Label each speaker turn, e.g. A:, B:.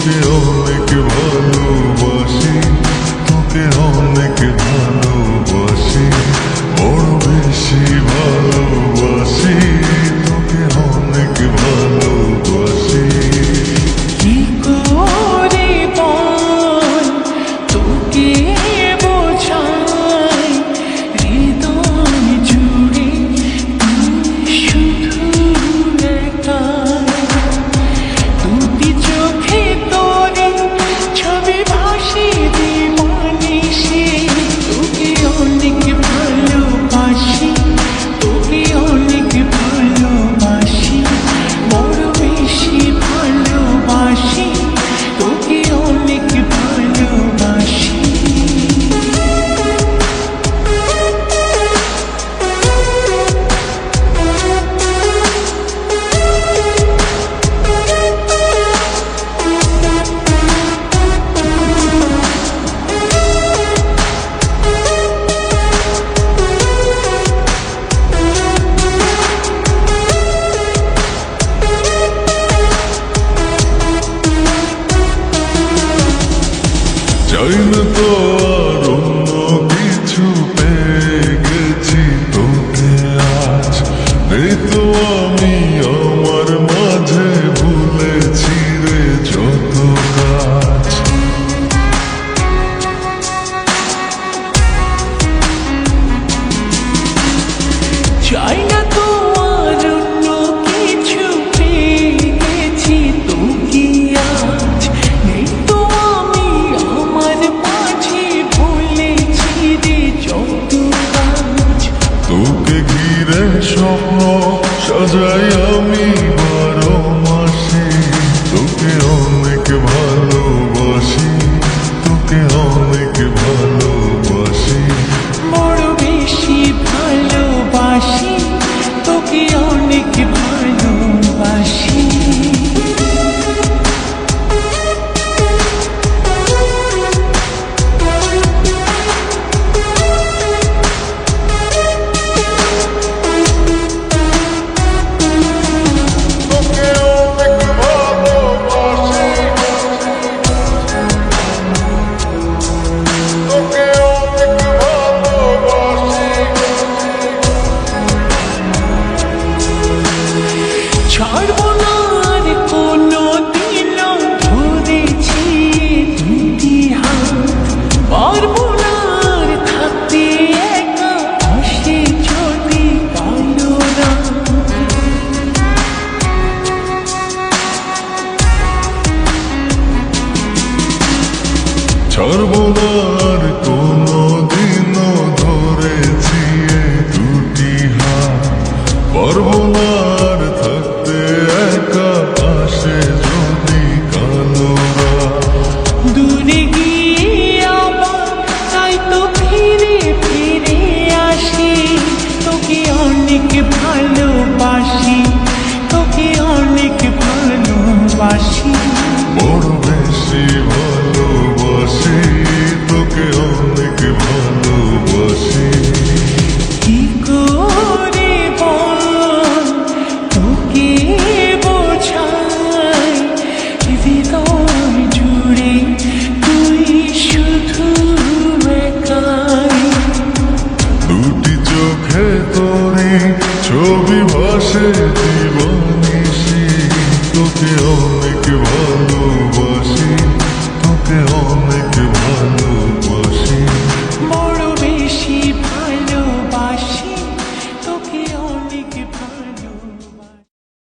A: তোকে অনেক ভালোবাসি, তোকে অনেক ভালোবাসি, বড় বেশি ভালোবাসি, তোকে অনেক ভালোবাসি।
B: কি করে বল তোকে বোঝাই, হৃদয় জুড়ে তুই শুধু একাই। দুটি চোখে তোরে ছবি ভাসে দিবানিশি, তোকে অনেক ভালোবাসি, তোকে অনেক ভালোবাসি, বড় বেশি ভালোবাসি, তোকে অনেক ভালোবাসি।
A: চাই না তো আর অন্য কিছু, পেয়ে গেছি তোকে আজ। নেই তো আমি আমার মাঝে, ভুলেছি রে যত কাজ।
B: চাই না তো আর অন্য কিছু, পেয়ে গেছি তোকে আজ। নেই তো আমি আমার মাঝে, ভুলেছি রে যত কাজ।
A: তোকে ঘিরে স্বপ্ন সাজাই আমি 12 মাসে, তোকে অনেক ভালোবাসি, তোকে অনেক ভালোবাসি,
B: বড় বেশি ভালোবাসি, তোকে অনেক ভালোবাসি।
A: তোকে অনেক ভালোবাসি, তোকে অনেক ভালোবাসি।
B: ছাড়বো না আর কোনো দিন, ধরেছি দুটি হাত। পারবো না আর থাকতে একা, আসে যদি কালো রাত।
A: ছাড়বো না আর